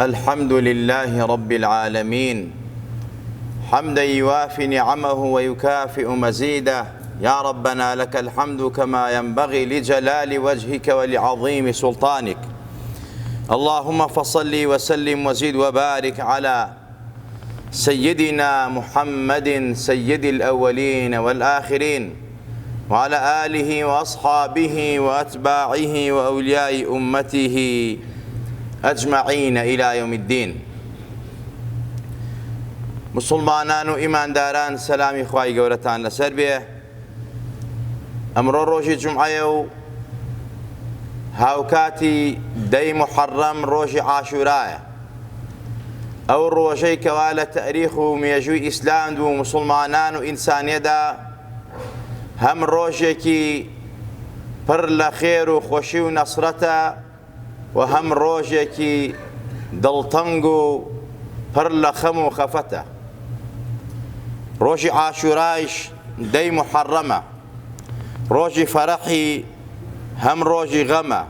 الحمد لله رب العالمين حمدا يوافي نعمه ويكافئ مزيده. يا ربنا لك الحمد كما ينبغي لجلال وجهك ولعظيم سلطانك. اللهم فصل وسلم وزد وبارك على سيدنا محمد سيد الأولين والآخرين وعلى آله وأصحابه وأتباعه وأولياء أمته أجمعين إلى يوم الدين. مسلمانان و ئیمانداران سەلامی خوای گەورەتان لەسەر بێ. ئەمڕۆ ڕۆژی جومعەیە و هاوکاتی دەی محەڕەم ڕۆژی عاشورایە، ئەو ڕۆژەی کەوا لە تەریخ و مێژووی ئیسلام و مسلمانان و ئینسانیەدا هەم ڕۆژێکی پڕ لە خێر و خۆشی و نەسرەتە و هەم ڕۆژێکی دڵتەنگ و پڕ لە خەم و خەفەتە. ڕۆژی عاشورایش دەی محەڕەمە، ڕۆژی فەرەحی هەم ڕۆژی غەمە،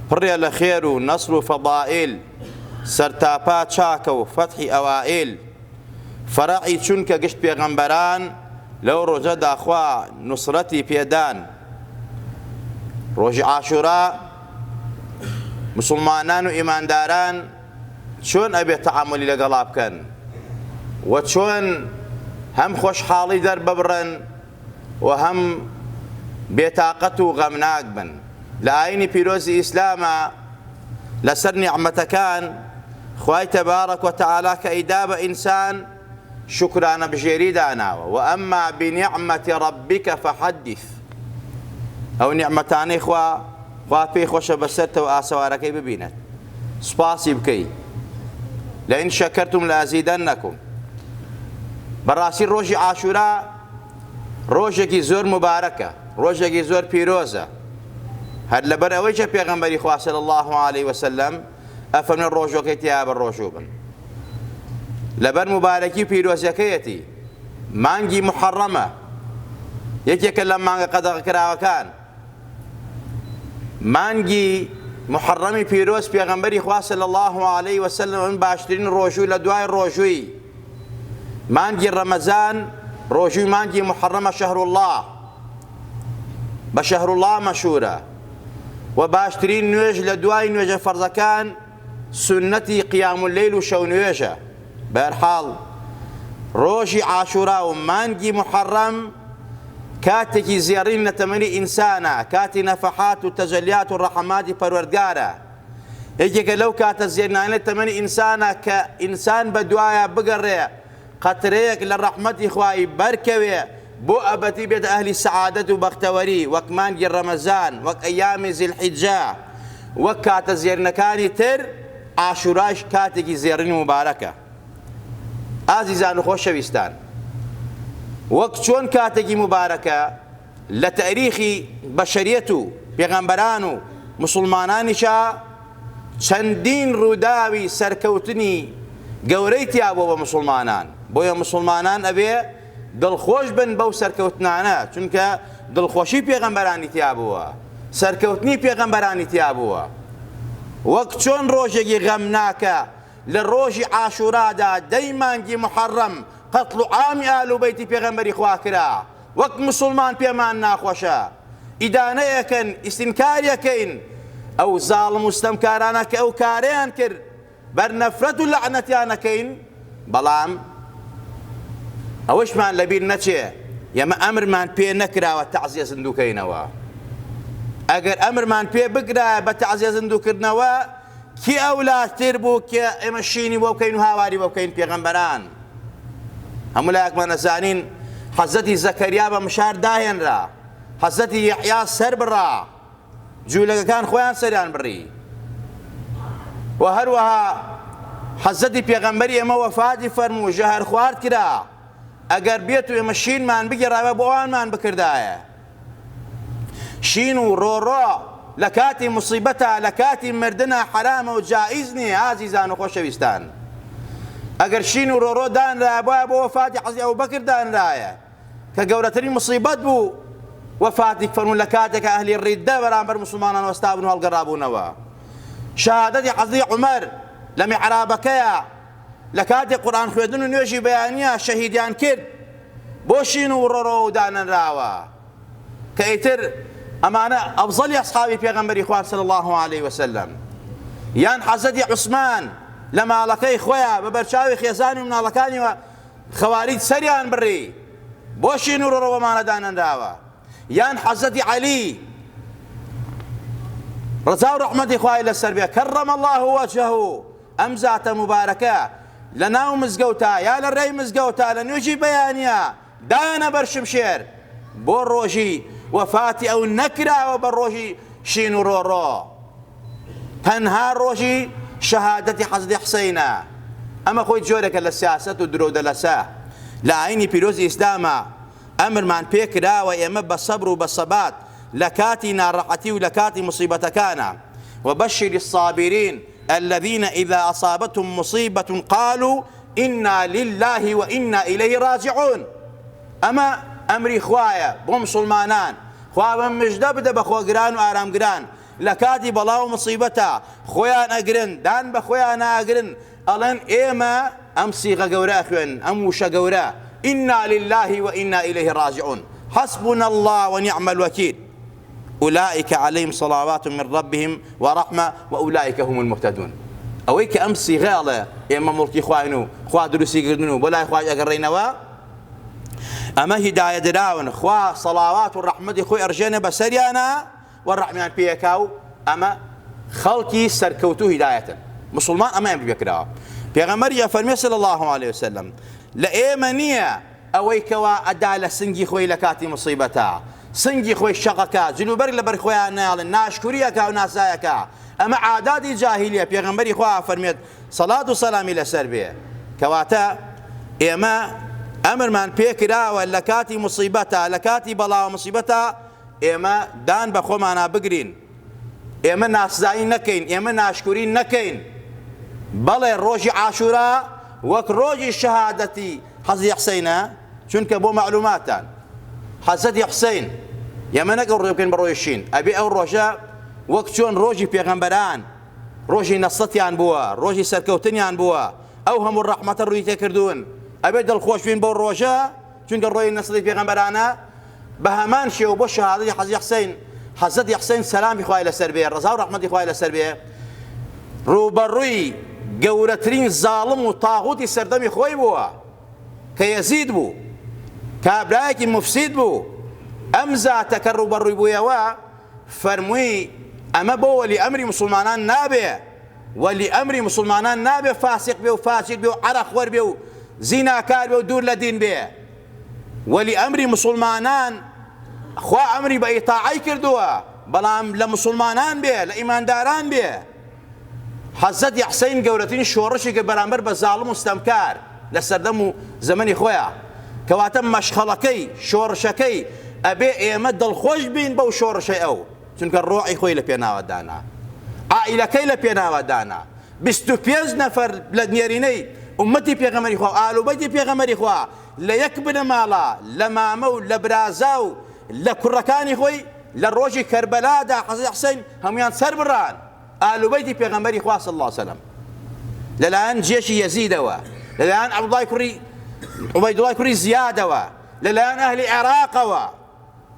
پڕیە لە خێر و نەسر و فەضائیل، سەرتاپا چاکە و فەتحی ئەوائیل. فەرەحی چونکە گشت پێغەمبەران لەو ڕۆژەدا خوا نوسرەتی پێدان. ڕۆژی عاشورا مسلمانان و ئیمانداران چۆن ئەبێت تەعاملی لەگەڵا بکەن و چۆن هەم خۆشحاڵی دەرببڕن و هەم بێتاقەت و غەمناک بن. لە ئاینی پیرۆزی ئیسلامە لەسەر نیعمەتەکان خوای تەبارەک وتەعالا کە ئەیدا بە ئینسان شوکرانە بژێری داناوە. و ئەمما بنیعمەتی ڕەبیکە فەحەدیث. ئەو نیعمەتانەی خوا پێی خۆشە بەسەرتەوە ئاسەوارەکەی ببینێت، سوپاسی بکەی. لئین شەکەرتم لەئەزیدەنەکم. بەڕاستی ڕۆژی عاشورا ڕۆژێکی زۆر مبارەکە، ڕۆژێکی زۆر پیرۆزە. هەر لەبەر ئەوەی کە پێغەمبەری خوا صلی الله علیه وسلم ئەفەرمێ ڕۆژەکەی تیا بە ڕۆژوو بن. لەبەر مبارەکی و پیرۆزیەکەیەتی مانگی محەڕەمە، یەکێکە لە مانگە قەدەغەکراوەکان. مانگی محەڕەمی پیرۆز پێغەمبەری خوا صلی الله علیه وسلم ئەن باشترین ڕۆژوو لە دوای ڕۆژووی. مانگی ڕەمەزان ڕۆژووی مانگی محەڕەمە شەهرڵڵاه، بە شەهرڵڵاه مەشهورە و باشترین نوێژ لە دوای نوێژە فەرزەکان سونەتی قیام اللەیل و شەو نوێژە. بەهەرحاڵ ڕۆژی عاشورا و مانگی محەڕەم کاتێکی زێڕین لە تەمەنی ئینسانە، کاتی نەفەحات و تەجەلیات و ڕەحەماتی پەروەردگارە. یەکێکە لەو کاتە زێرنانەی تەمەنی ئینسانە کە ئینسان بە دوایە بگەڕێ قەترەیەک لە ڕەحمەتی خوای بەرکەوێ بۆ ئەبەتی بێتە ئەهلی سەعادەت و بەختەوەری، وەک مانگی ڕەمەزان، وەک ئەیامی زیلحیجە، وەک کاتە زێرنەکانی تر. عاشورایش کاتێکی زێڕین و مبارەکە. ئازیزان و خۆشەویستان، وەک چۆن کاتێکی مبارەکە لە تەریخی بەشەریەت و پێغەمبەران و مسلمانانیشا چەندین ڕووداوی سەرکەوتنی گەورەی تیا بۆ بە مسلمانان. بۆیە مسلمانان ئەبێ دڵخۆش بن بەو سەرکەوتنانە، چونکە دڵخۆشی پێغەمبەرانی تیا بووە، سەرکەوتنی پێغەمبەرانی تیا بووە. وەک چۆن ڕۆژێکی غەمناکە لە ڕۆژی عاشورادا دەی مانگی محەڕەم قەتڵ و عامی ئال و بەیتی پێغەمبەری خوا کرا، وەک مسلمان پێمان ناخۆشە ئیدانەیەکەن، ئیستینکاریەکەین ئەو زاڵم و ستەمکارانە کە ئەو کارەیان کرد بەر نەفرەت و لەعنەتیانەکەین. بەڵام ئەوەشمان لەبیر نەچێ ئێمە ئەمرمان پێ نەکراوە تەعزیە زیندووکەینەوە. ئەگەر ئەمرمان پێ بکرایە بە تەعزیە زیندووکردنەوە کی ئەولاتر بوو کە ئێمە شینی بۆ بکەین و هاواری بۆ بکەین پێغەمبەران. هەموو لایەکمان ئەزانین حەزەتی زەکەریا بە مشار داهێنرا، حەزەتی یەحیا سەر بڕا، جوولەکەکان خۆیان سەریان بڕی. و هەروەها حەزەتی پێغەمبەری ئێمە وەفاتی فەرموو، ژەهەر خوارد کرا، ئەگەر بێت و ئێمە شینمان بگێڕاوە بۆ ئەوانمان بکردایە. شین و ڕۆڕۆ لە کاتی موسیبەتە، لە کاتی مردنە حرامە و جائیز نییە. ئازیزان و خۆشەویستان، ئەگەر شین و ڕۆڕۆ دانرایە بۆیە بۆ وەفاتی حەزی ئەبوبەکر دانرایە کە گەورەترین موسیبەت بوو، وەفاتی فەرموون لە کاتێکە ئەهلی ڕیددە بەرامبەر موسڵمانان وەستابوون و هەڵگەڕابوونەوە. شەهادەتی حەزی عومەر لە میحرابەکەیە لە کاتێک قورئان خوێندن و نوێژی بەیانیە شەهیدیان کرد بۆ شین و ڕۆڕۆ و دانەنراوە کە ئیتر ئەمانە ئەفزەلی ئەصحابی پێغەمبەری خوا صلی الله عليه وسلم. یان حەزەتی عوسمان لە ماڵەکەی خۆیان بە بەرچاوی خێزانی و مناڵەکانیوە خەواریج سەریان بڕی بۆ شین و ڕۆڕەوەمانە دانەنراوە. یان حەزەتی عەلی ڕزا و ڕەحمەتی خوای لەسەر بێ کەڕەمە الله وەجهەهو ئەم زاتە مبارەکە لە ناو مزگەوتە یا لە ڕێی مزگەوتە لە نوێژی بەیانیە دانە بەر شمشێر بۆ ڕۆژی وەفاتی ئەو نەکراوە بە ڕۆژی شین و ڕۆڕۆ تەنها ڕۆژی شەهادەتی حەزەتی حوسەینە. ئەمە خۆی جۆرێکە لە سیاسەت و درۆدەلەسە. لە ئاینی پیرۆزی ئیسلامە ئەمرمان پێکراوە ئێمە بە سەبر و بە سەبات لە کاتی ناڕەحەتی و لە کاتی مصیبەتەکانە. وبشر الصابرين الذين إذا أصابتهم مصيبة قالوا إنا لله وإنا إليه راجعون. أما أمري خوايا بۆ مسلمانان خوا بە مژدە بدە بە خۆگران و ئارامگران لە کاتی بەڵاو مصیبەتە خۆیان ئەگرن دان بە خۆیان ناگرن ئەڵێن ئێمە ئەم سیغە گەورە خوێن ئەم وشە گەورە إنا لله وإنا إليه راجعون حسبنا الله ونعم الوكيل أولئك عليهم صلوات من ربهم ورحمة وأولئك هم المهتدون. ئەوەی کە ئەم سیغاڵە ئێمە مڵکی خوین و خوا دروستیکردن و بۆ لای خوای ئەگەڕێینەوە ئەمە هیدایە دراون خوا سەڵاوات و ڕەحمەتی خۆی ئەڕژێنە بەسەریانە و ڕەحمیان پێیەکا و ئەمە خەڵکی سەرکەوتوو هیدایەتن. مسلمان ئەمەیان پێکراوە. پێغەمبەری فەرمێ صلی الله عليه وسلم لە ئێمە نییە ئەوەی کەوا ئەدا لە سنگی خۆی لە کاتی مصیبەتە سنگی خۆی شەقەکە جلوبەر لەبەر خۆیان ناڵن ناشکوریەکە و ناسایەکە. ئەمە عاداتی جاهیلیە. پێغەمبەری خوا فەرمێت سەڵات و سەلامی لەسەر بێ کەواتە ئێمە ئەمرمان پێکراوە لە کاتی مصیبەتە لە کاتی بەڵاو مصیبەتە ئێمە دان بە خۆمانە بگرین ئێمە ناسزایی نەکەین ئێمە ناشکوری نەکەین. بەڵێ ڕۆژی عاشورا وەک ڕۆژی شەهادەتی حەزەتی حوسەینە چونکە بۆ معلوماتان حەزەتی حوسەین ئێمە نەکە ڕێ بکەین بە ڕۆژی شین ئەبێ ئەو ڕۆژە وەک چۆن ڕۆژی پێغەمبەران ڕۆژی نەسەتیان بووە ڕۆژی سەرکەوتنیان بووە ئەو هەموو ڕەحمەتە ڕووی تێکردوون ئەبێ دڵخۆش بین بۆ ڕۆژە چونکە ڕۆژی نەسەتی پێغەمبەرانە بە هەمان شێوە بۆ شەهادەتی حەزەتی حوسەین سەلامی خوای لەسەر بێ ڕزا و ڕەحمەتی خوای لەسەر بێ ڕوبەڕووی گەورەترین زاڵم و تاغوتی سەردەمی خۆی بووە کە یەزید بوو کابرایەکی مفسید بوو. ئەم زاتە کە ڕوبەڕووی بوویەوە فەرمووی ئەمە بۆ وەلی ئەمری مسلمانان نابێ وەلی ئەمری مسلمانان نابێ فاسق بێ و فاجر بێ و عەرەخوەر بێ و زیناکار بێ و دوور لە دین بێ. وەلی ئەمری مسلمانان خوا ئەمری بە ئیتاعەی کردووە بەڵام لە مسلمانان بێ لە ئیمانداران بێ. حەزەتی حوسەین گەورەترین شۆڕشی کە بەرامبەر بە زاڵم و ستەمکار لە سەردەم و زەمەنی خۆیان کەواتە مەشخەڵەکەی شۆڕشەکەی ئەبێ ئێمە دڵخۆش بین بەو شۆڕشەی ئەو چونکە ڕۆحی خۆی لە پێناوەدانا عائیلەکەی لە پێناوەدانا 25 نەفەر لە نێرینەی ئومەتی پێغەمبەری خوا ئالوبەیتی پێغەمبەری خوا لە یەک بنە ماڵە لە مامە و لە برازا و لە کوڕەکانی خۆی لە ڕۆژی کەربەلادا حەزەتی حوسەین هەمویان سەر بڕان ئالوبەیتی پێغەمبەری خوا صلی الله علیه وسلم لەلایەن جێشی یەزیدەوە لەلایەن عوبەیدوڵای کوڕی زیادەوە لەلایەن ئەهلی عێراقەوە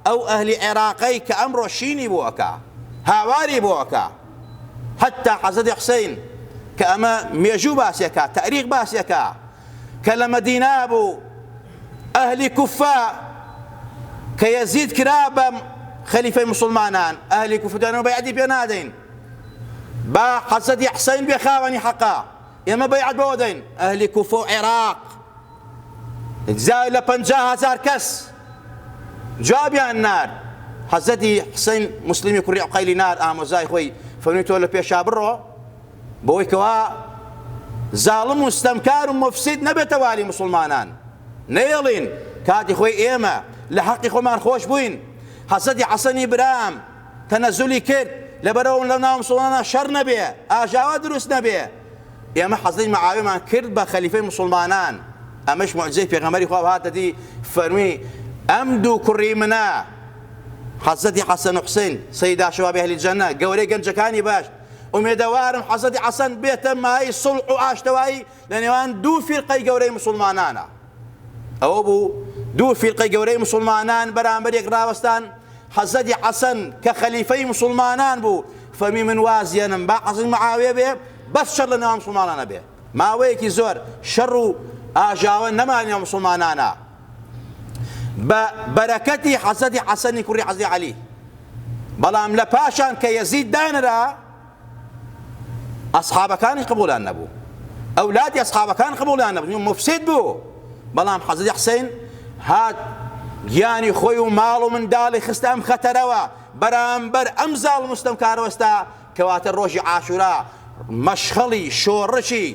ئەو ئەهلی عێراقەی کە ئەمڕۆ شینی بۆکە هاواری بۆکە حتا حەزەتی حوسەین کە ئەمە مێژوو باسیەکە تاریخ باسیەکە کە لە مەدینە بوو ئەهلی کوفە کە یەزید کرا بە خەلیفەی مسلمانان ئەهلی کوفەدانەوە بەیعەتی پێ نادەین با حەزەتی حوسەین بێ خاوەنی حەقا ئێمە بەیعەت بەوە دەین ئەهلی کوفە و عێراق زای لە 50,000 کەس جوابیان نار حەزەتی حوسەین مسلیمی کوڕی عوقەیلی نار ئامۆزای خۆی فەرمووی تۆ لە پێشا بڕۆ بۆی کەوا زاڵم و ستەمکار و مفسید نەبێتە والی مسلمانان نەیەڵین کاتی خۆی ئێمە لە حەقی خۆمان خۆش بووین حەزەتی حەسەنی برام تەنەزولی کرد لەبەرەوە لە ناو مسلمانە شەڕ نەبێ ئاژاوا دروست نەبێ ئێمە حەزەتی مەعاویمان کرد بە خەلیفەی مسلمانان ئەمەش موعجزەی پێغەمبەری خوا هاتەتی فەرمووی ئەم دوو کوڕی منە حەزەتی حەسەن و حوسەین سەیدا شەوابی ئەهلی جەنە گەورەی گەنجەکانی باش ومێدەوارم حەزەتی حەسەن بێتە مای سڵح و ئاشتەوایی لە نێوان دوو فیرقەی گەورەی مسلمانانە. ئەوە بوو دوو فیرقەی گەورەی مسلمانان بەرامبەر یەک ڕاوەستان. حەزەتی حەسەن کە خەلیفەی مسلمانان بوو فەرمی من وازیەنم با حەزەتی معاویە بێ بەس شەڕ لە نێوان مسلمانانە بێ. ماوەیەکی زۆر شەڕ و ئاژاوە نەمانیە مسلمانانە بە بەرەکەتی حەزەتی حەسەنی کوڕی حەزەتی عەلی. بەڵام لە پاشان کە یەزید دانرا ئەسحابەکانی قبوڵیان نەبوو، ئەولادی ئەسحابەکان قبوڵیان نەبوو، مفسید بوو. بەڵام حەزەتی حوسێن هات گیانی خۆی و ماڵ و منداڵی خستە ئەم خەتەرەوە بەرامبەر ئەم زاڵ مستەمکارەوەستا کەواتە ڕۆژی عاشورا مەشخەڵی شۆڕشی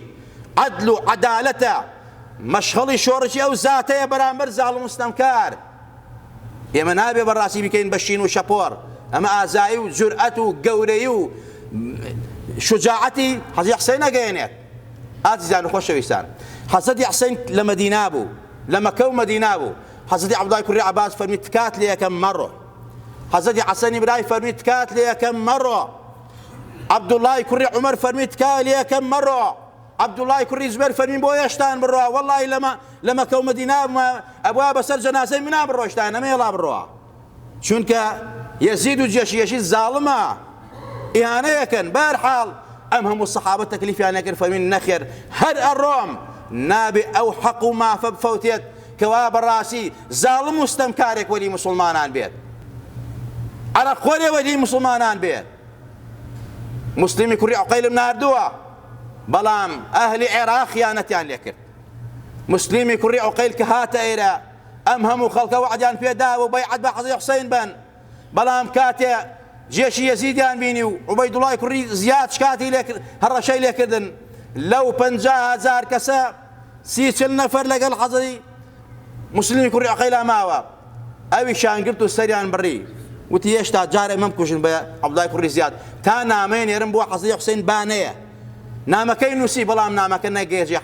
عەدل و عەدالەتە، مەشخەڵی شۆڕشی ئەو زاتەیە بەرامبەر زاڵ و مستەمکار. ئێمە نابێ بەڕاستی بکەین بە شین و شەپۆر، ئەمە ئازایی و جورئەت و گەورەی و شجاعەتی حەزەتی حوسێن نەگەیەنێت. ئازیزان و خۆشەویستان، حەزەتی حوسێن لە مەدینا بوو، لە مەکە و مەدینا بوو. حەزەتی عەبدوڵای کوڕی عەباس فەرمی تکات لێ یەکەم مەڕۆ. حەزەتی حەسەنی برای فەرمی تکات لێ یەکەم مەڕۆ. عەبدوڵای کوڕی عومەر فەرمی تکات لێ یەکەم مەڕۆ. عەبدوڵای کوڕی زوبەر فەرمی بۆ هێشتان بڕۆ، وەڵڵی لە مەکە و مەدینا ئەبوا بەسەر جەنازەی منا بڕۆشتان نەمێڵا بڕۆ، چونکە یەزید و جێشیەشی زاڵمە ئیهانەیەکەن. بەرحاڵ ئەم هەموو سەحابە تەکلیفیان نەکرد فەرمین نەخێر هەر ئەڕۆم نابێ ئەو حەق و مافە بفەوتێت کەوا بەڕاستی زاڵم مستەمکارێک وەلی موسڵمانان بێت، عەرەقخۆرێ وەلی موسڵمانان بێت. موسڵمی کوڕی عوقەیلم ناردووە بەڵام ئەهلی عێراق خیانەتیان لێ کرد. موسڵمی کوڕی عوقەیل کە هاتە ئێرە ئەم هەموو خەڵکە وەعدیان پێداوە و بەیعەت بە حەزەتی حوسێن بن، بەڵام کاتێ جێشی یەزیدیان بینی و عوبەیدوڵای کوڕی زیاد شکاتی هەڕەشەی لێکردن لەو 50,000 کەسە 30-40 نەفەر لەگەڵ حەزەتی موسڵمی کوڕی عوقەیلا ماوە، ئەویشان گرت و سەریان بڕی وتی هێشتا جارێ مەم کوژن بە عەبدوڵای کوڕی زیاد تا نامەی نێرم بۆ حەزەتی حوسێن بانەیە. نامەکەی نووسی بەڵام نامەکە نەگەیەنێ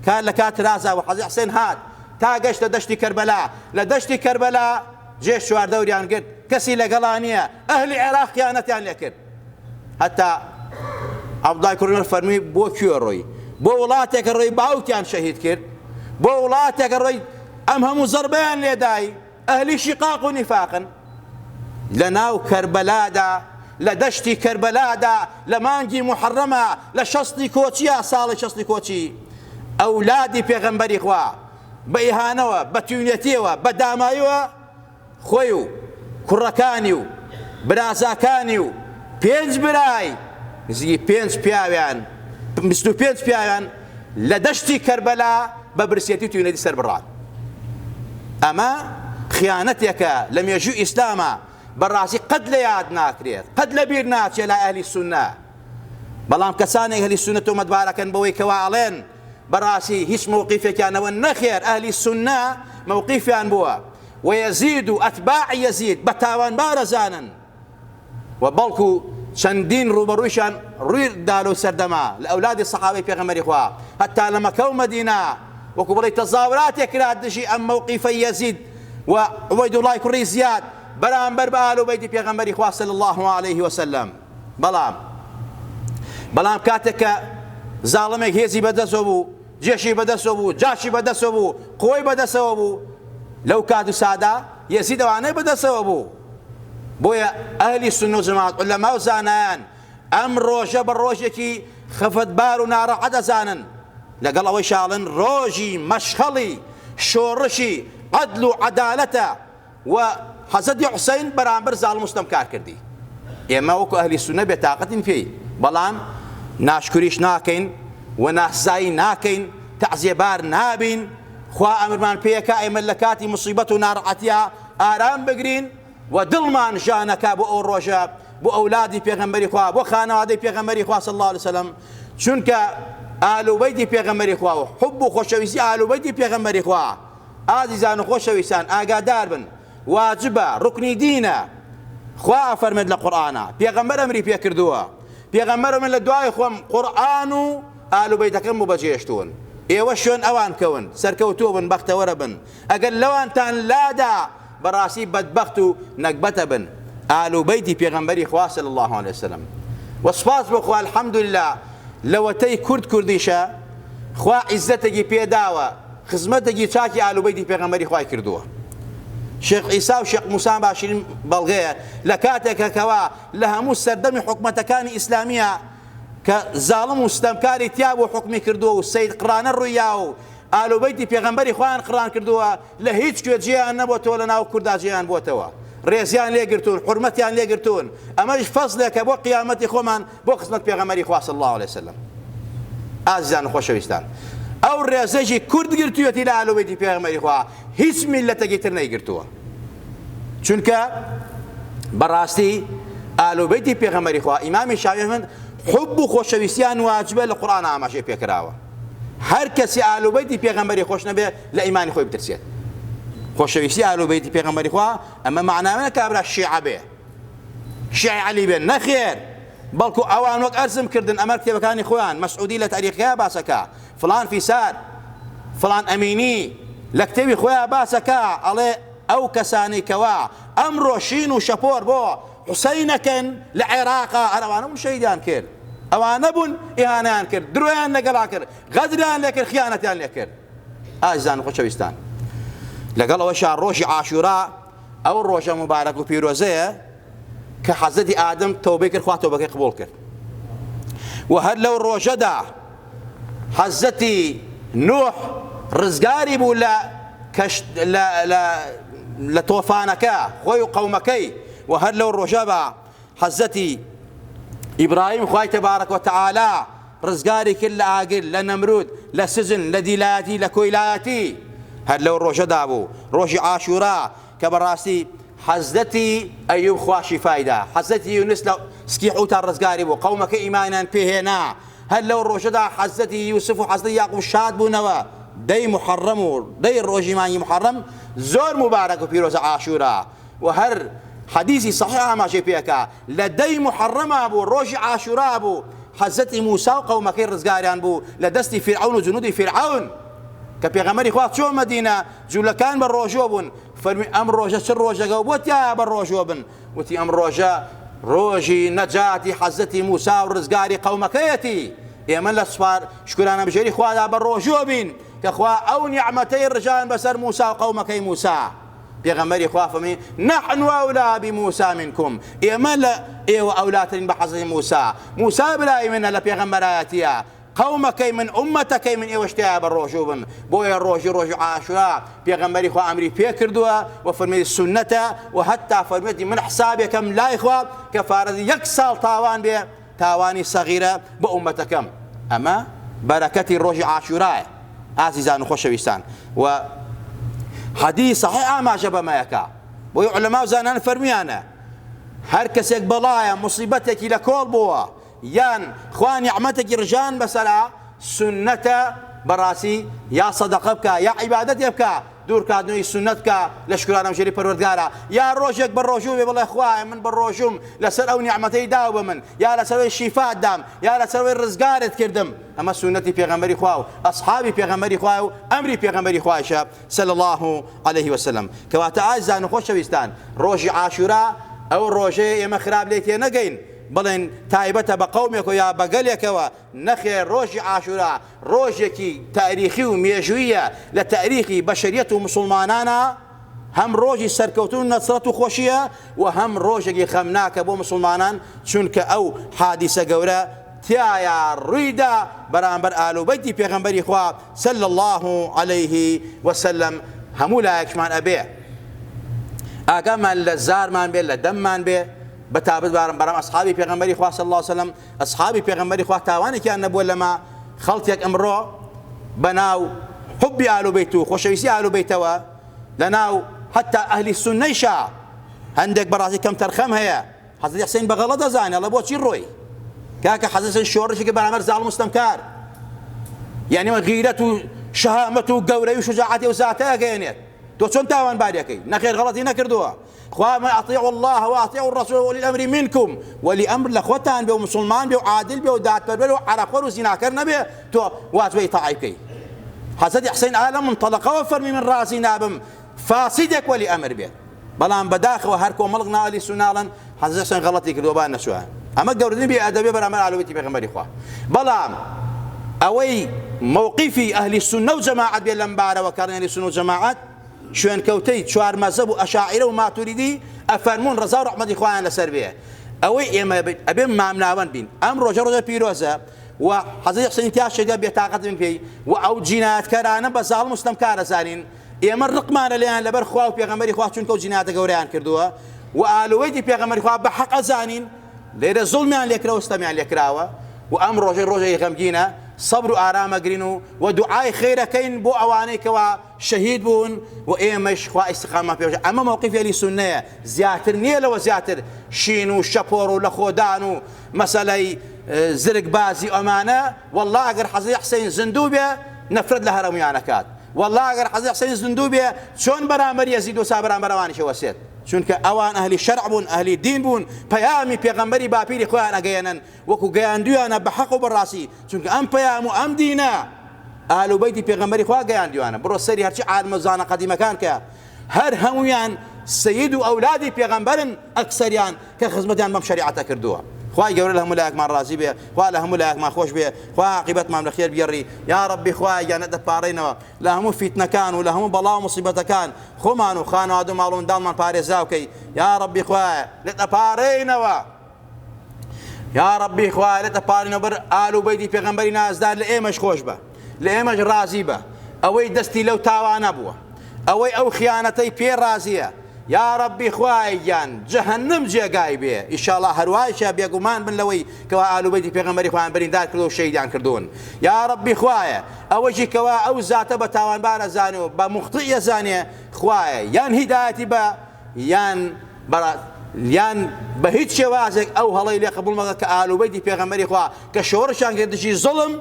کار لە کات رازا و حەزەتی حوسێن هات تا گەشتە دەشتی کەربەلا. لە دەشتی کەربەلا جێش چواردەوریان کرد، کەسی لەگەڵا نییە، ئەهلی عێراق خیانەتیان لێ کرد. هەتا عەبدوڵای کوڕی عومەر فەرمی بۆ کوێ ڕۆی؟ بۆ وڵاتێکە ڕۆی باوکیان شەهید کرد، بۆ وڵاتێکە ڕۆی ئەم هەموو زەربەیان لێدای، ئەهلی شیقاق و نیفاقن. لە ناو کەربەلادا لە دەشتی کەربەلادا لە مانگی محەڕەمە لە 60 کۆچیە ساڵی 60 کۆچی ئەولادی پێغەمبەری خوا بە ئیهانەوە بە تیونەتیەوە بە داماییەوە خۆی و کوڕەکانی و برازاکانی و 5 برای نزیکی 5 پیاویان 25 پیاویان لە دەشتی کەربەلا بە برسێتی تیونەتی سەربڕان. ئەمە خیانەتێکە لە مێژووی ئیسلامە بەڕاستی قەت لە یاد ناکرێت، قەت لە بیر ناچێت لە ئەهلی سونە. بەڵام کەسانێک ئەهلی سونەت و مەدبارەکەن بەوەی کەوا ئەڵێن بەڕاستی هیچ مووقیفێکیانەوە نەخێر، ئەهلی سونە مووقیفیان بووە ويزيد وأتباع يزيد بتاوان زانن وبلكو چەندین ڕوبەڕوویشان ڕووی دالۆ سەردەما لە ئەولادی سەحابەی پێغەمبەری خوا هەتا لە مەکە و مەدینە وەکو بڵێ تەزاوراتێک کرا دژی ئەم مەوقیفەی یەزید و عوبەیدوڵای کوڕی زیاد بەرامبەر بە ئاڵ و بەیتی پێغەمبەری خوا صلی الله عليه وسلم. بەڵام کاتێک کە زاڵمێک هێزی بەدەستەوە بوو، جێشی بەدەستەوە بوو، جاشی بەدەستەوە بوو، قۆی بەدەستەوە بوو، لەو کات و سادا یەزید ئەوانەی بەدەستەوە بوو. بۆیە ئەهلی سونە و جەماعەت عولەما و زانایان ئەم ڕۆژە بە ڕۆژێکی خەفەتبار و ناڕەحەت دەزانن، لەگەڵ ئەوەی شاڵن ڕۆژی مەشخەڵی شۆڕشی عەدل و عەدالەتە و حەزەتی حوسەین بەرامبەر زاڵم و ستەمکار کردی. ئێمە وەکو ئەهلی سونە بێتاقەتین پێی، بەڵام ناشکریش ناکەین و ناسزایی ناکەین، تەعزیەبار نابین. خوا ئەمرمان پێیەکە ئێمە لە کاتی موسیبەت و ناڕەحەتیە ئارام بگرین و دڵمان ژانەکە بۆ ئەو ڕۆژە، بۆ ئەولادی پێغەمبەری خوا، بۆ خانەوادەی پێغەمبەری خوا صلی الله علیه وسلم، چونکە ئال و بەیتی پێغەمبەری خوا و حوب و خۆشەویستی ئال و بەیتی پێغەمبەری خوا ئازیزان و خۆشەویستان ئاگادار بن، واجبە، ڕوکنی دینە. خوا ئەفەرمێت لە قورئانە، پێغەمبەر ئەمری پێ کردووە، پێغەمبەر من لە دوای خۆم قورئان و ئال و بەیتەکەم بەجێهێشتوون، ئێوە شوێن ئەوان کەون، سەرکەوتووە بن، بەختەوەرە بن. ئەگەر لەوانتان لادا بەڕاستی بەدبەخت و نەکبەتە بن. ئال و بەیتی پێغەمبەری خوا صلی الله علیه وسلم وسپاس بۆ خوا الحەمدوللا لەوەتەی کورد کوردیشە خوا عیززەتێکی پێداوە خزمەتێکی چاکی ئالوبەیتی پێغەمبەری خوای کردووە. شێخ ئیسا و شێخ موسا باشرین بەڵگەیە لە کاتێکەکەوە لە هەموو سەردەمی حکومەتەکانی ئیسلامیە کە زاڵم و ستەمکاری تیا بۆ حکمی کردووە و سەید قڕانە ڕوویا و ئالوبەیتی پێغەمبەری خوایان قڕان کردووە لە هیچ کوێ جێیان نەبووەتەوە لە ناو کووردا جێیان بووەتەوە ڕێزیان لێگرتوون حورمەتیان لێگرتوون ئەمەش فەزلێکە بۆ قیامەتی خۆمان بۆ خزمەت پێغەمبەری خوا صلی الله علیه وسلم. ئازیزان و خۆشەویستان ئەو ڕێزەی کورد گرتووەتی لە ئالوبەیتی پێغەمبەری خوا هیچ میلەتێکی تر نەیگرتووە چونکە بەڕاستی ئالوبەیتی پێغەمبەری خوا ئیمامی شاوی من حب و خۆشەویستیان واجبە لە قورئان ئاماژەی پێکراوە. هەر کەسی ئالوبەیتی پێغەمبەری خۆش نەبێ لە ئیمانی خۆی بترسێت. خۆشەویستی ئالوبەیتی پێغەمبەری خوا ئەمە معناوە کابرا شیعە بێ شیعی عەلی بێ نەخێر بەڵکو ئەوان وەک ئەرزم کردن ئەمە کتێبەکانی خۆیان مەسعودی لە تاریخەکە باسەکە فلان فیسار فلان ئەمینی لە کتێبی خۆیان باسەکە ئەڵێ ئەو کەسانی کەوا ئەمڕۆ شین و شەپۆر بۆ حوسەینەکەن لە عێراقا ئەوانە بوون شەهیدیان کرد ئەوانە بوون ئیهانەیان کرد درۆیان لەگەڵا کرد غەدریان لێ کرد خیانەتیان لێ کرد. ئازیزان و خۆشەویستان لەگەڵ ئەوەشا ڕۆژی عاشورا ئەو ڕۆژە مبارەک و پیرۆزەیە کە حەزەتی ئادەم تەوبەی کرد خوا تەوبەکەی قبوڵ کرد و هەر لەو ڕۆژەدا حەزەتی نوح ڕزگاری بوو لە تۆفانەکە خۆی و قەومەکەی و هەر لەو ڕۆژە بە حەزەتی ئیبراهیم خوای تەبارەک و تەعالا ڕزگاری کرد لە ئاگر لە نەمرود لە سزن لە دیلایەتی لە کۆیلایەتی هەر لەو ڕۆژەدا بوو ڕۆژی عاشورا کە بەڕاستی حەزەتی ئەیوب خوا شیفایدا حەزەتی یونس لە سکی حوتا ڕزگاری بوو قەومەکە ئیمانیان پێهێنا هەر لەو ڕۆژەدا حەزەتی یوسف و حەزەتی یاقوب شاد بوونەوە دەی محەڕەم و دەی ڕۆژی مانگی محەڕەم زۆر مبارەک و پیرۆزە عاشورا و هەر حەدیثی صحیح ئاماژەی پێکا لە دەی محەڕەما بوو ڕۆژی عاشورا بوو حەزەتی موسا و قەومەکەی ڕزگاریان بوو لە دەستی فیرعەون و جنودی فیرعەون کە پێغەمبەری خوا چۆن مەدینە جوولەکان بە ڕۆژۆ بوون فەرمی ئەم ڕۆژە چ ڕۆژەکە بۆ تیا بە ڕۆژۆ بن وتی ئەم ڕۆژە ڕۆژی نەجاتی حەزەتی موسا و ڕزگاری قەومەکەیەتی ئێمە لە سوپار شکرانە بژێری خوادا بە ڕۆژۆ بین کە خوا ئەو نیعمەتەی ڕژان بەسەر موسا و قەومەکەی موسا پێغەمبەری خوا فەرمی نحن ئەولا بموسا منکم ئێمە لە ئێوە ئەولاترین بە حەزەتی موسا موسا برای منە لە پێغەمبەرایەتیە قەومەکەی من ئومەتەکەی من ئێوە شتیا بە ڕۆژوو بن بۆیە ڕۆژی عاشورا پێغەمبەری خوا ئەمری پێ کردووە و فەرمێ سونەتە و هەتا فەرمێتی من حسابێکم لای خوا کەفارەتی 1 ساڵ تاوان بێ تاوانی سەغیرە بە ئومەتەکەم ئەمە بەرەکەتی ڕۆژی عاشورایە. ئازیزان و خۆشەویستان و حەدیث صحیح ئاماژە بەمەیەکە بۆی عولەما و زانان فەرمیانە هەر کەسێک بەڵایە موسیبەتێکی لە کۆڵ بووە یان خوا نیعمەتێکی ڕژان بەسەرا سنەتە بەڕاستی یا سەدەقە بکە یا عیبادەتێ بکە دوورکاتنەوەی سنەت بکە لە شکرانە بژێری پەروەردگارە یا ڕۆژێک بە ڕۆژوو بێ بڵێ خوایە من بە ڕۆژوم لەسەر ئەو نیعمەتەی داو بە من یا لەسەرەوەی شیفات دام یا لەسەرەوەی ڕزگارت کردم ئەمە سنەتی پێغەمبەری خوا و ئەصحابی پێغەمبەری خوا و ئەمری پێغەمبەری خوایشە صلی الله علیه وسلم. کەواتە ئازیزان و خۆشەویستان ڕۆژی عاشورا ئەو ڕۆژەیە ئێمە خراپ لێ تێ نەگەین بڵێن تایبەتە بە قەومێک و یا بە گەلێکەوە نەخێر ڕۆژی عاشورا ڕۆژێکی تاریخی و مێژوویە لە تاریخی بەشەریەت و مسلمانانە هەم ڕۆژی سەرکەوتن و نەسرەت و خۆشیە و هەم ڕۆژێکی خەمناکە بۆ مسلمانان چونکە ئەو حادیسە گەورە تایە ڕوویدا بەرامبەر ئالوبەیتی پێغەمبەری خوا صلی الله علیه وسلم هەموو لایەکمان ئەبێ ئاگامان لە زارمان بێ لە دەممان بێ بەتابەت بەرام ئەصحابی پێغەمبەری خوا صلی الله علیه وسلم ئەصحابی پێغەمبەری خوا تاوانێکیان نەبووە لەما خەڵکێک ئەمڕۆ بەناو حوبی ئالوبەیت و خۆشەویستی ئالوبەیتەوە لەناو حتا ئەهلی سونەیشا هەندێک بەڕاستی کەم تەرخەم هەیە حەزرەتی حوسێن بەغەڵەت دەزانێت ئەڵێ بۆچی ڕۆی کاکە حەزرەتی شۆڕشێکی بەرامبەر زاڵم و ستەمکار یعنی غیرەت و شەهامەت و گەورەی و شجاعەتی و زاتە ئەگەیەنێت تۆ چۆن تاوانباریەکەی نەخێر غەڵەتی نەکردووە خوا ما أطيعوا الله وأطيعوا الرسول وأولي الأمر منكم ولي أمر لخوتان بيو مسلمان بيو عادل بيو داتبر بيو عرقور وزناكر نبي تو واتوي طاعيكي حسد حسين عالم منطلقه وفرمي من راسي نابم فاسدك ولي أمر بيه بلان بداخل وهركو ملقنا لي سنالا حسد حسين غلطي كدوبان نسوها ئەمە گەورەترین بێئەدەبیە بەرامبەر ئاهل بەیتی پێغەمبەری خوا. بەڵام ئەوەی موقیفی ئەهلی سونە و جەماعەت بێ لەم بارەوە کە ئەهلی سونە و جەماعەت شوێنکەوتەی چوار مەزهەب و ئەشاعیرە و ماتوریدی ئەفەرموون ڕەزا و ڕەحمەتی خوایان لەسەر بێ. ئەوەی ئێمە ئەبێ مامناوەند بین. ئەم ڕۆژە پیرۆزە و حەزرەتی حوسێن تیاشێدا بێتاقەت بن پێی و ئەو جینایەتکارانە بە زاڵم و ستەمکار ئەزانین. ئێمە ڕقمانە لێیان لەبەر خوا و پێغەمبەری خوا چونکە ئەو جینایەتە گەورەیان کردووە و ئاهل بەیتی پێغەمبەری خوا بە حەق ئەزانین لێرە زوڵمیان لێکراوە ستەمیان لێکراوە و ئەم ڕۆژەی غەمگینە صبر و ئارامەگرین و دوعای خێرەکەین بۆ ئەوانەی کەوا شەهید بوون و ئێمەش خوا ئیستیقامە پێ. ئەمە موقیفی ئەهلی سونەیە، زیاتر نییە لەوە زیاتر شین و شەپۆڕ و لە خۆدان و مەسەلەی زرگ بازی ئەمانە. والله ئەگەر حەزرەتی حوسێن زیندوو بێ نەفرەت لە هەرەمویان ئەکات. والله ئەگەر حەزرەتی حوسێن زیندوو بێ چۆن بەرامبەر یەزید و سا بەرامبەر ئەوانیشەوە سێت، چونکە ئەوان ئەهلی شەرع بوون، ئەهلی دین بوون، پەیامی پێغەمبەری باپیری خۆیان ئەگەیەنن وەکو گەیاندویانە بە حەق و بەڕاستی، چونکە ئەم پەیام و ئەم دینە ئاهل بەیتی پێغەمبەری خوا گەیاندویانە. بڕۆ سەری هەرچی عالم و زانە قەدیمەکان کە هەر هەمویان سەید و ئەولادی پێغەمبەرن ئەکسەریان کە خزمەتیان بەم شەریعەتە کردووە. خوای گەورە لە هەموو لایەکمان ڕازی بێ، خوا لە هەموو لایەکمان خۆش بێ، خوا عاقبەتمان لە خێر بگێڕی. یا ڕەبی خوای گیانە دەپارڕینەوە لە هەموو فیتنەکان و لە هەموو بەڵاو مصیبەتەکان خۆمان و خانەوادە و ماڵ و منداڵمان پارێزراو کەی. یا ڕەبی خوای لێ دەپارڕینەوە، یا ڕەبی خوای لێ دەپارڕینەوە بەر ئاهل بەیتی پێغەمبەری نازدار لە ئێمەش خۆش بە، لە ئێمەش ڕازی بە، ئەوەی دەستی لەو تاوانە بووە، ئەوەی ئەو خیانەتەی پێ ڕازیە. یا ڕەبی خوای گیان جەهەنەم جێگای بێ. ئیشاڵڵا هەروایشە بێگومان بن لەوەی کەوا ئاهل بەیتی پێغەمبەری خوایان بریندار کردو و شەیدیان کردوون. یا ڕەبی خوایە ئەوەشی کەوا ئەو زاتە بە تاوانبار ئەزانێ و بە موخطئ ئەزانێ، خوایە یان هیدایەتی بە یان بە هیچ شێوازێک ئەو هەڵەی لێ قبوڵ مەکە کە ئاهل بەیتی پێغەمبەری خوا کە شۆڕشان کردشی زوڵم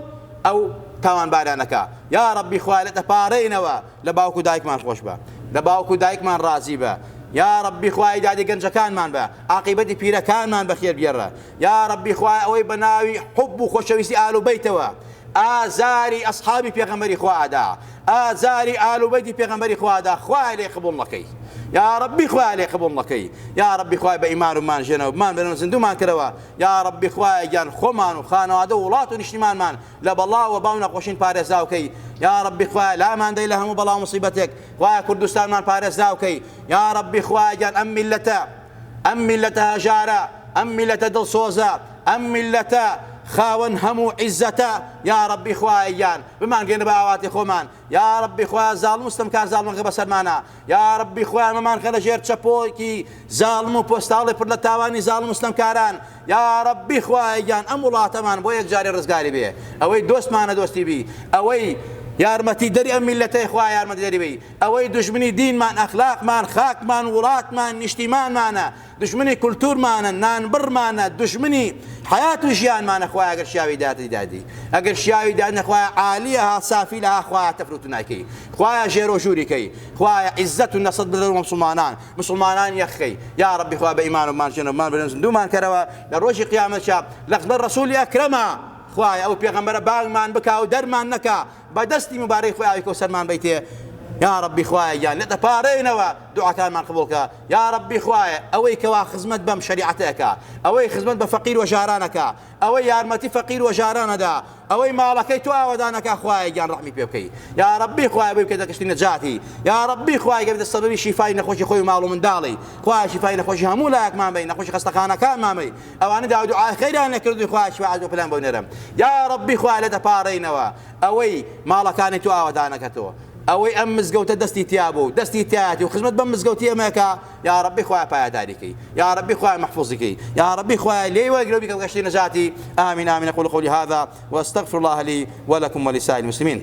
ئەو تاوانبارانەکە. یا ڕەبی خوای لێ دەپارڕینەوە لە باوکو دایکمان خۆش بە، لە باوکو دایکمان ڕازی بە. یا ڕەبی خوای دادی گەنجەکانمان بە، عاقبەتی پیرەکانمان بەخێر بگێڕە. یا ڕەبی خوای ئەوەی بە ناوی حوب و خۆشەویستی ئاهل بەیتەوە ئازاری ئەسحابی پێغەمبەری خوادا، ئازاری ئاهل بەیتی پێغەمبەری خوادا، خوای لێ قبوڵ نەکەی. یا ڕەبی خوای لێ قبوڵ نەکەی. یا ڕەبی خوای بە ئیمان و مانژێنەوە بمان بێنەوە زیندومان کردەوە. یا ڕەبی خوای گیان خۆمان و خانەوادە و وڵات و نیشتیمانمان لە بەڵاو و باو نەخۆشین پارێزراوکەی. یا ڕەبی خوای لامان دەی لە هەموو بەڵاو مصیبەتێک، خوای کوردستانمان پارێزراوکەی. یا ڕەبی خوای گیان ئەم میلەتە هەژارە، ئەم میلەتە دڵسۆزە، ئەم میلەتە خاوەن هەموو عیزەتە. یا ڕەبی خوای گیان بمانگەێنە بە ئاواتی خۆمان. یا ڕەبی خوای زاڵم و ستەمکار زاڵمەکە بەسەرمانە. یا ڕەبی خوای مەمان خە لە ژێر چەپۆکی زاڵم و پۆستاڵی پڕ لە تاوانی زاڵم و ستەمکاران. یا ڕەبی خوای گیان ئەم وڵاتەمان بۆ یەکجاری ڕزگاری بێ، ئەوەی دۆستمانە دۆستی بی، ئەوەی یارمەتی دەری ئەم میلەتەی خوا یارمەتی دەری بی، ئەوەی دژمنی دینمان، ئەخلاقمان، خاکمان، وڵاتمان، نیشتیمانمانە، دژمنی کولتورمانە، نانبڕمانە، دژمنی حیات و ژیانمانە. خوای ئەگەر شیاوی دادی، ئەگەر شیاوی دادنە خوای عالیەها سافی لەها، خوای تەفروت ناکەی، خوای ژێر و ژووریکەی، خوای عیزەت و نەسەت بدەن مسلمانان یەخەی. یا ڕەبی خوای بە ئیمان و مانژێنەوە بمان بێنە زیندومان کەرەوە لە ڕۆژی قیامەتشا لە خزمەت ڕەسوولی ئەکرەمە. خوای ئەو پێغەمبەرە باگمان بکا و دەرمان نەکا، بە دەستی مبارەی خوای کەوسەرمان بیتێ. یا ڕەبی خوای گیان لێ دەپارڕینەوە دوعاکانمان قبوڵکە. یا ڕەبی خوایە ئەوەی کەوا خزمەت بەم شەریعەتەکە، ئەوەی خزمەت بە فەقیر و ژارانەکە، ئەوەی یارمەتی فەقیر و ژارانەدا، ئەوەی ماڵەکەی تو ئاوەدانەکە، خوای گیان ڕەحمی پێ بکەی. یا ڕەبی خوای بۆی بکەیتە کەشتی نەجاتی. یا ڕەبی خوای گەبێتە سەبەبی شیفای نەخۆشی خۆی و ماڵ و منداڵی، خوای شیفای نەخۆشی هەموو لایەکمان بی، نەخۆشی خەستەخانەکانمان بی، ئەوانەی داوا دوعای خەیریان نەکردووی خوای شیفای عەجەل و پلان بۆ نێرم. یا ڕەبی خوای لێ دەپارڕینەوە ئەوەی ماڵەکانی تو ئاوەدانەکەتەوە، ئەوەی ئەم مزگەوتە دەستی تیا بوو، دەستی تایەتی و خزمەت بەم مزگەوتی ئەمەکە. یا ڕەبی خوای پایداریکەی، یا ڕەبی خوای محفوظیکەی، یا ڕەبی خوای لێی وەرگرە و بیکە کەشتی نەجاتی. آمین آمین. أقول قولي هذا وأستغفر الله لي ولكم ولسائر المسلمين.